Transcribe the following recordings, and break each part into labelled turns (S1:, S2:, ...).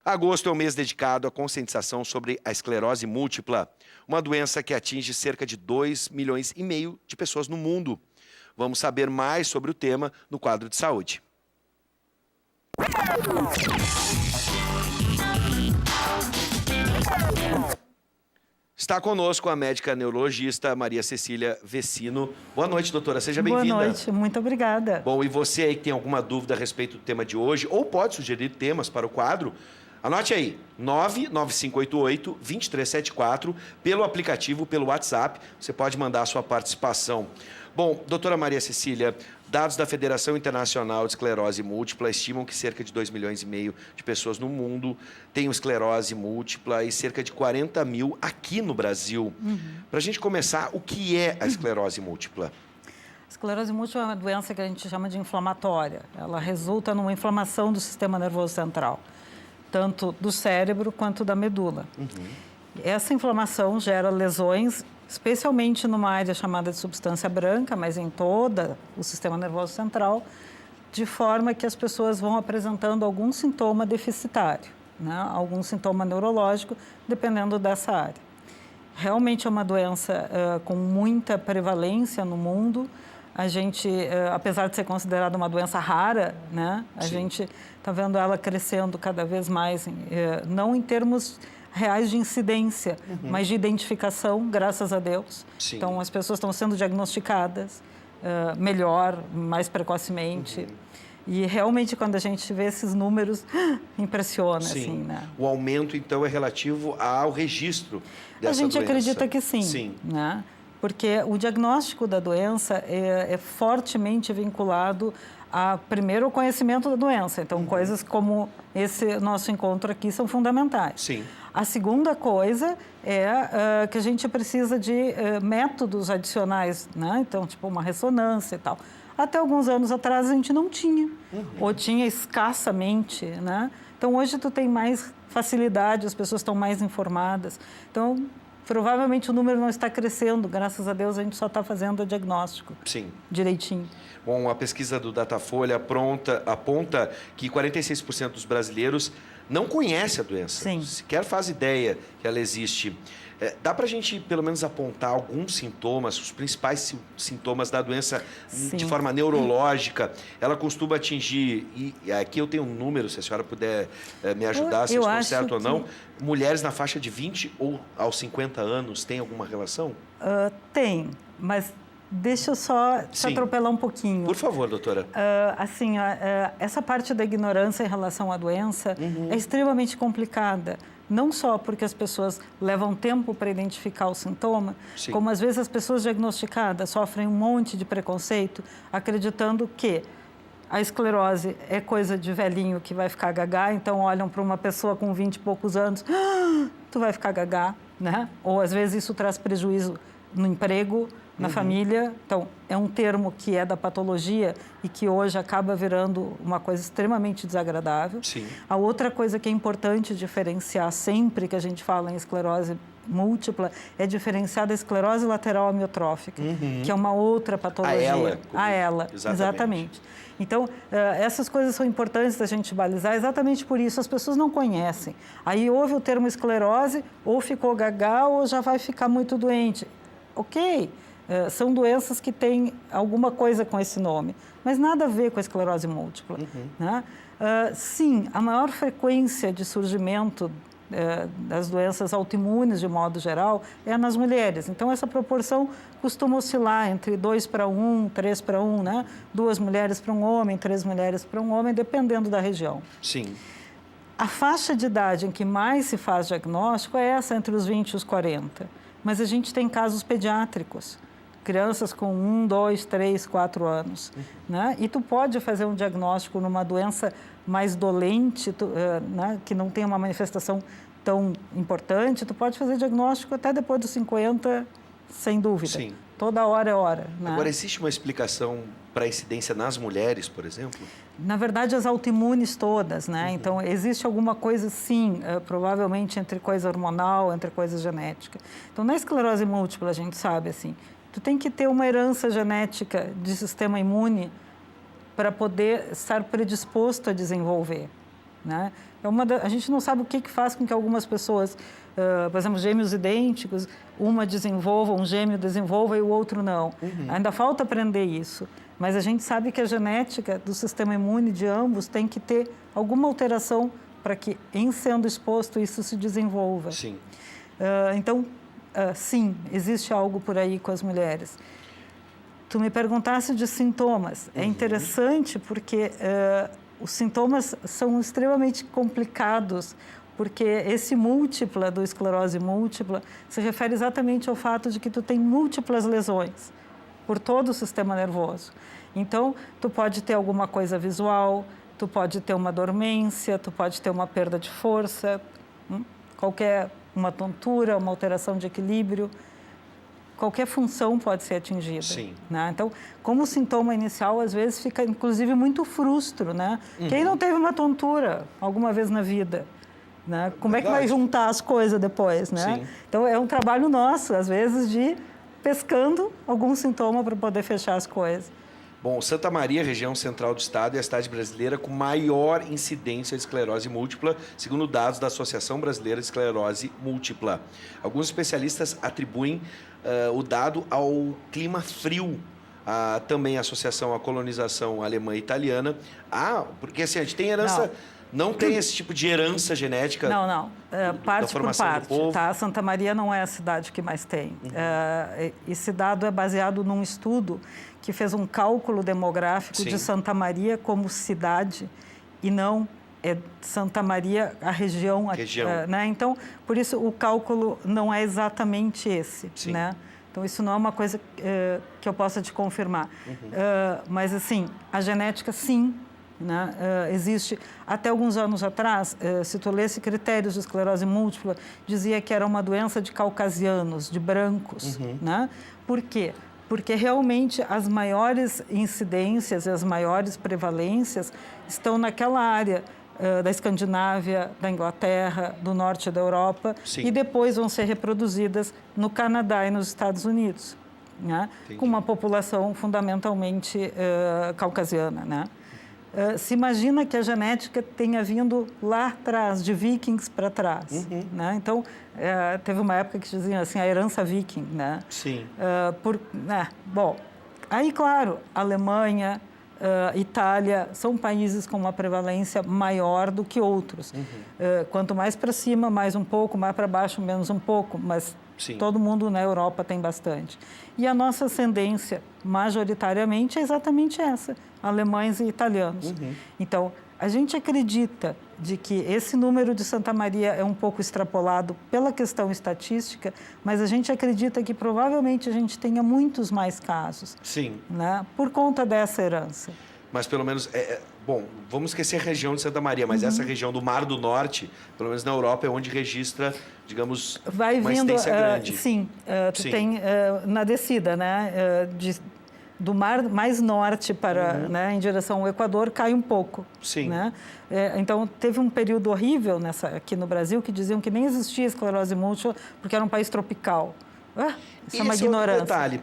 S1: Agosto é um mês dedicado à conscientização sobre a esclerose múltipla, uma doença que atinge cerca de 2,5 milhões de pessoas no mundo. Vamos saber mais sobre o tema no quadro de saúde. Está conosco a médica neurologista Maria Cecília Vecino. Boa noite, doutora. Seja bem-vinda.
S2: Boa noite, muito obrigada.
S1: Bom, e você aí que tem alguma dúvida a respeito do tema de hoje, ou pode sugerir temas para o quadro, anote aí, 99588-2374, pelo aplicativo, pelo WhatsApp, você pode mandar a sua participação. Bom, doutora Maria Cecília, dados da Federação Internacional de Esclerose Múltipla estimam que cerca de 2,5 milhões de pessoas no mundo têm esclerose múltipla e cerca de 40 mil aqui no Brasil. Para a gente começar, o que é a esclerose múltipla?
S2: A esclerose múltipla é uma doença que a gente chama de inflamatória. Ela resulta numa inflamação do sistema nervoso central, tanto do cérebro quanto da medula. Essa inflamação gera lesões, especialmente numa área chamada de substância branca, mas em todo o sistema nervoso central, de forma que as pessoas vão apresentando algum sintoma deficitário, né? Algum sintoma neurológico, dependendo dessa área. Realmente é uma doença com muita prevalência no mundo. A gente, apesar de ser considerada uma doença rara, né? A gente está vendo ela crescendo cada vez mais, não em termos reais de incidência, mas de identificação, graças a Deus.
S1: Sim.
S2: Então, as pessoas estão sendo diagnosticadas melhor, mais precocemente. E realmente, quando a gente vê esses números, impressiona, assim, né?
S1: O aumento, então, é relativo ao registro dessa
S2: doença? A gente
S1: doença.
S2: acredita que sim, né? Porque o diagnóstico da doença é fortemente vinculado primeiro, o conhecimento da doença. Então, coisas como esse nosso encontro aqui são fundamentais.
S1: Sim.
S2: A segunda coisa é que a gente precisa de métodos adicionais, né? Então, tipo uma ressonância e tal. Até alguns anos atrás a gente não tinha, ou tinha escassamente, né? Então, hoje tu tem mais facilidade, as pessoas estão mais informadas. Então, provavelmente o número não está crescendo, graças a Deus a gente só está fazendo o diagnóstico direitinho.
S1: Bom, a pesquisa do Datafolha aponta que 46% dos brasileiros não conhecem a doença, sequer faz ideia que ela existe. Dá para a gente, pelo menos, apontar alguns sintomas, os principais sintomas da doença de forma neurológica? Ela costuma atingir, e aqui eu tenho um número, se a senhora puder me ajudar, se eu estou certo ou não, mulheres na faixa de 20 ou aos 50 anos, tem alguma relação?
S2: Tem, mas deixa eu só te atropelar um pouquinho.
S1: Por favor, doutora.
S2: Essa parte da ignorância em relação à doença é extremamente complicada. Não só porque as pessoas levam tempo para identificar o sintoma, como às vezes as pessoas diagnosticadas sofrem um monte de preconceito, acreditando que a esclerose é coisa de velhinho que vai ficar gagá, então olham para uma pessoa com 20 e poucos anos, tu vai ficar gagá, né? Ou às vezes isso traz prejuízo no emprego, na família. Então, é um termo que é da patologia e que hoje acaba virando uma coisa extremamente desagradável. A outra coisa que é importante diferenciar sempre que a gente fala em esclerose múltipla é diferenciar da esclerose lateral amiotrófica, que é uma outra patologia. A ELA. Exatamente. Então, essas coisas são importantes da gente balizar, exatamente por isso as pessoas não conhecem. Aí ouve o termo esclerose, ou ficou gagá, ou já vai ficar muito doente. Ok, são doenças que têm alguma coisa com esse nome, mas nada a ver com a esclerose múltipla. Né? Sim, a maior frequência de surgimento das doenças autoimunes, de modo geral, é nas mulheres. Então, essa proporção costuma oscilar entre 2 para 1, 3 para 1, né? 2 mulheres para um homem, 3 mulheres para um homem, dependendo da região. A faixa de idade em que mais se faz diagnóstico é essa, entre os 20 e os 40. Mas a gente tem casos pediátricos, crianças com 1, 2, 3, 4 anos. Né? E tu pode fazer um diagnóstico numa doença mais dolente, né? Que não tem uma manifestação tão importante, tu pode fazer diagnóstico até depois dos 50, sem dúvida. Toda hora é hora. Né?
S1: Agora, existe uma explicação para a incidência nas mulheres, por exemplo?
S2: Na verdade, as autoimunes todas, né? Então, existe alguma coisa, sim, provavelmente entre coisa hormonal, entre coisa genética. Então, na esclerose múltipla, a gente sabe, assim, tu tem que ter uma herança genética de sistema imune para poder estar predisposto a desenvolver. né? A gente não sabe o que faz com que algumas pessoas, por exemplo, gêmeos idênticos, um gêmeo desenvolva e o outro não. Ainda falta aprender isso. Mas a gente sabe que a genética do sistema imune de ambos tem que ter alguma alteração para que, em sendo exposto, isso se desenvolva.
S1: Sim.
S2: Então, sim, existe algo por aí com as mulheres. Tu me perguntasse de sintomas. É interessante porque os sintomas são extremamente complicados, porque esse múltipla do esclerose múltipla se refere exatamente ao fato de que tu tem múltiplas lesões por todo o sistema nervoso. Então, tu pode ter alguma coisa visual, tu pode ter uma dormência, tu pode ter uma perda de força, uma tontura, uma alteração de equilíbrio. Qualquer função pode ser atingida.
S1: Sim.
S2: Né? Então, como sintoma inicial, às vezes fica, inclusive, muito frustro, né? Quem não teve uma tontura alguma vez na vida? Né? Como é que vai juntar as coisas depois, né?
S1: Sim.
S2: Então, é um trabalho nosso, às vezes, de pescando algum sintoma para poder fechar as coisas.
S1: Bom, Santa Maria, região central do estado, é a cidade brasileira com maior incidência de esclerose múltipla, segundo dados da Associação Brasileira de Esclerose Múltipla. Alguns especialistas atribuem o dado ao clima frio, também a associação à colonização alemã e italiana. Porque assim, a gente tem herança... Não tem esse tipo de herança genética?
S2: Não. Parte por parte. Tá? Santa Maria não é a cidade que mais tem. Esse dado é baseado num estudo que fez um cálculo demográfico de Santa Maria como cidade e não Santa Maria, a região. Né? Então, por isso, o cálculo não é exatamente esse. Né? Então, isso não é uma coisa que eu possa te confirmar. Mas, assim, a genética, sim, né? Existe, até alguns anos atrás, se tu lesse critérios de esclerose múltipla, dizia que era uma doença de caucasianos, de brancos. Né? Por quê? Porque realmente as maiores incidências e as maiores prevalências estão naquela área da Escandinávia, da Inglaterra, do norte da Europa, e depois vão ser reproduzidas no Canadá e nos Estados Unidos, né? Com uma população fundamentalmente caucasiana, né? Se imagina que a genética tenha vindo lá atrás, de vikings para trás. Né? Então, teve uma época que diziam assim, a herança viking. Né?
S1: Sim.
S2: Bom, aí, claro, Alemanha, Itália, são países com uma prevalência maior do que outros. Quanto mais para cima, mais um pouco, mais para baixo, menos um pouco, mas todo mundo na Europa tem bastante. E a nossa ascendência, majoritariamente, é exatamente essa, alemães e italianos. Então, a gente acredita de que esse número de Santa Maria é um pouco extrapolado pela questão estatística, mas a gente acredita que provavelmente a gente tenha muitos mais casos.
S1: Sim.
S2: Né, por conta dessa herança.
S1: Mas pelo menos, bom, vamos esquecer a região de Santa Maria, mas essa região do Mar do Norte, pelo menos na Europa, é onde registra, digamos, uma incidência grande.
S2: Sim, tu tem na descida, né, do mar mais norte para, né, em direção ao Equador, cai um pouco.
S1: Sim.
S2: Né? Então, teve um período horrível aqui no Brasil que diziam que nem existia esclerose múltipla porque era um país tropical. Isso é uma ignorância.
S1: Detalhe,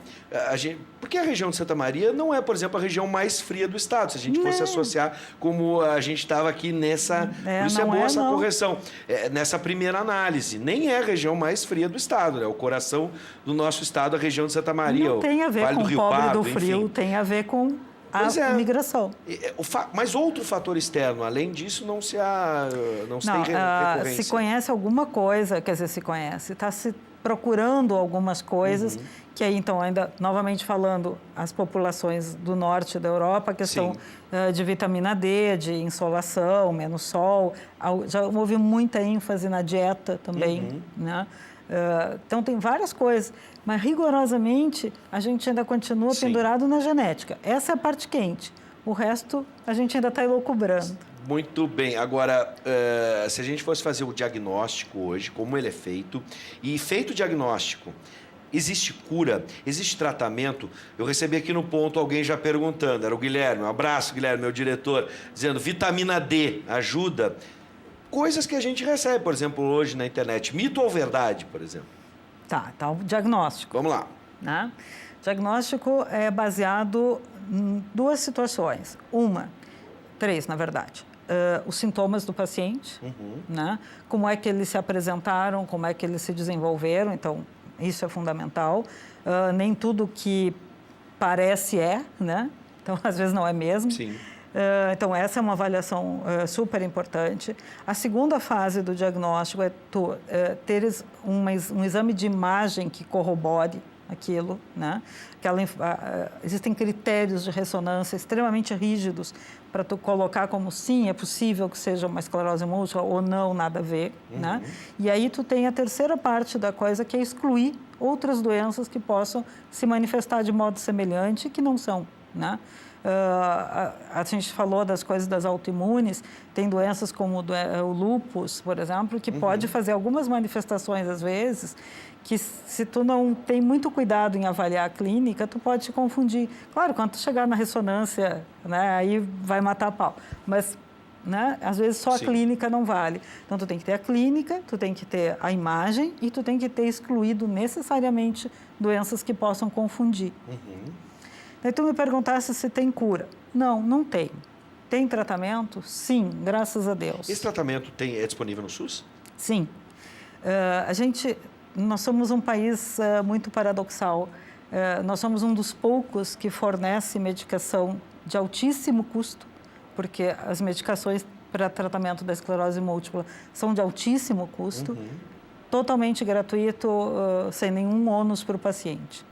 S1: porque a região de Santa Maria não é, por exemplo, a região mais fria do estado, se a gente fosse associar como a gente estava aqui nessa... por isso é boa essa correção. Nessa primeira análise, nem é a região mais fria do estado, né? O coração do nosso estado, a região de Santa Maria.
S2: Não tem a ver
S1: vale
S2: com
S1: do
S2: o pobre
S1: Pardo,
S2: do frio,
S1: enfim.
S2: tem a ver com a migração.
S1: Mas outro fator externo, além disso, não se tem recorrência.
S2: Se conhece alguma coisa, quer dizer, se conhece, está se procurando algumas coisas, que aí, então, ainda, novamente falando, as populações do norte da Europa, a questão de vitamina D, de insolação, menos sol, já houve muita ênfase na dieta também, né? Então, tem várias coisas, mas rigorosamente a gente ainda continua pendurado na genética. Essa é a parte quente. O resto, a gente ainda está elucubrando.
S1: Muito bem. Agora, se a gente fosse fazer o diagnóstico hoje, como ele é feito, e feito o diagnóstico, existe cura? Existe tratamento? Eu recebi aqui no ponto alguém já perguntando, era o Guilherme, um abraço, Guilherme, meu diretor, dizendo, vitamina D ajuda? Coisas que a gente recebe, por exemplo, hoje na internet. Mito ou verdade, por exemplo?
S2: Tá, então, diagnóstico.
S1: Vamos lá.
S2: Né? Diagnóstico é baseado em duas situações. Três, na verdade. os sintomas do paciente, né? Como é que eles se apresentaram, como é que eles se desenvolveram, então isso é fundamental. Nem tudo que parece né? Então às vezes não é mesmo.
S1: Sim.
S2: Então essa é uma avaliação super importante. A segunda fase do diagnóstico é teres um exame de imagem que corrobore aquilo, né? Existem critérios de ressonância extremamente rígidos para tu colocar como sim, é possível que seja uma esclerose múltipla ou não, nada a ver, né? E aí tu tem a terceira parte da coisa, que é excluir outras doenças que possam se manifestar de modo semelhante e que não são, né? A gente falou das coisas das autoimunes, tem doenças como o lúpus, por exemplo, que pode fazer algumas manifestações, às vezes, que se tu não tem muito cuidado em avaliar a clínica, tu pode te confundir. Claro, quando tu chegar na ressonância, né, aí vai matar a pau. Mas, né, às vezes só a clínica não vale. Então, tu tem que ter a clínica, tu tem que ter a imagem e tu tem que ter excluído necessariamente doenças que possam confundir. Aí tu me perguntasse se tem cura. Não, não tem. Tem tratamento? Sim, graças a Deus.
S1: Esse tratamento é disponível no SUS?
S2: Sim. Nós somos um país muito paradoxal. Nós somos um dos poucos que fornece medicação de altíssimo custo, porque as medicações para tratamento da esclerose múltipla são de altíssimo custo, totalmente gratuito, sem nenhum ônus para o paciente.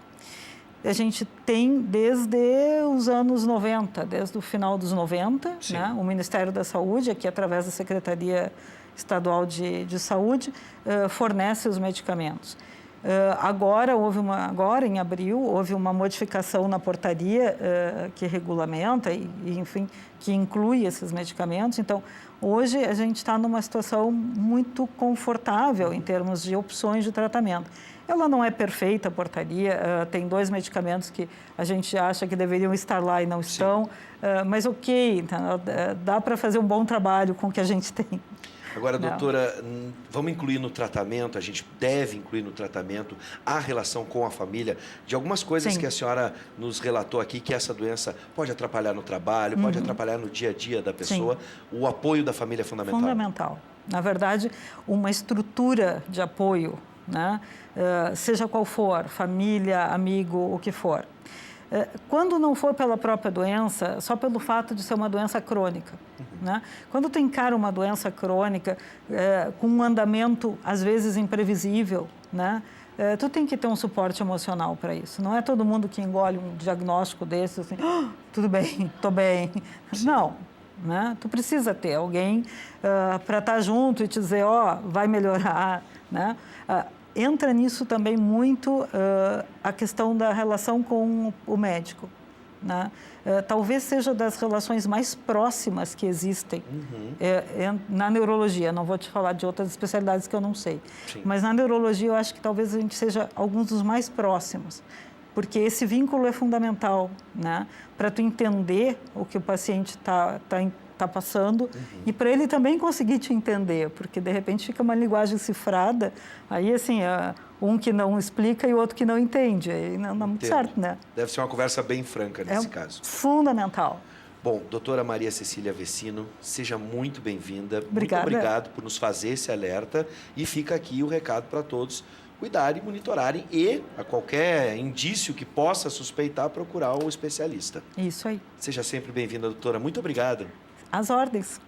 S2: A gente tem desde os anos 90, desde o final dos 90, né? O Ministério da Saúde, aqui através da Secretaria Estadual de Saúde, fornece os medicamentos. Agora, em abril, houve uma modificação na portaria que regulamenta e, enfim, que inclui esses medicamentos. Então, hoje a gente está numa situação muito confortável em termos de opções de tratamento. Ela não é perfeita, a portaria, tem 2 medicamentos que a gente acha que deveriam estar lá e não estão, mas ok, então, dá para fazer um bom trabalho com o que a gente tem.
S1: Agora, doutora, vamos incluir no tratamento, a gente deve incluir no tratamento a relação com a família de algumas coisas que a senhora nos relatou aqui, que essa doença pode atrapalhar no trabalho, pode atrapalhar no dia a dia da pessoa. O apoio da família é fundamental.
S2: Fundamental. Na verdade, uma estrutura de apoio, né? Seja qual for, família, amigo, o que for. Quando não for pela própria doença, só pelo fato de ser uma doença crônica, né? Quando tu encara uma doença crônica com um andamento, às vezes, imprevisível, né? Tu tem que ter um suporte emocional para isso. Não é todo mundo que engole um diagnóstico desse, assim, tudo bem, estou bem. Não, né? Tu precisa ter alguém para estar junto e te dizer, vai melhorar, né? Entra nisso também muito a questão da relação com o médico, né? Talvez seja das relações mais próximas que existem na neurologia. Não vou te falar de outras especialidades que eu não sei. Mas na neurologia eu acho que talvez a gente seja alguns dos mais próximos, porque esse vínculo é fundamental, né? Para tu entender o que o paciente está passando e para ele também conseguir te entender, porque de repente fica uma linguagem cifrada, aí assim, um que não explica e o outro que não entende, aí não dá muito certo, né?
S1: Deve ser uma conversa bem franca nesse caso.
S2: Fundamental.
S1: Bom, doutora Maria Cecília Vecino, seja muito bem-vinda.
S2: Obrigada.
S1: Muito obrigado por nos fazer esse alerta e fica aqui o recado para todos cuidarem, monitorarem e, a qualquer indício que possa suspeitar, procurar o especialista.
S2: Isso aí.
S1: Seja sempre bem-vinda, doutora. Muito obrigado.
S2: Às ordens.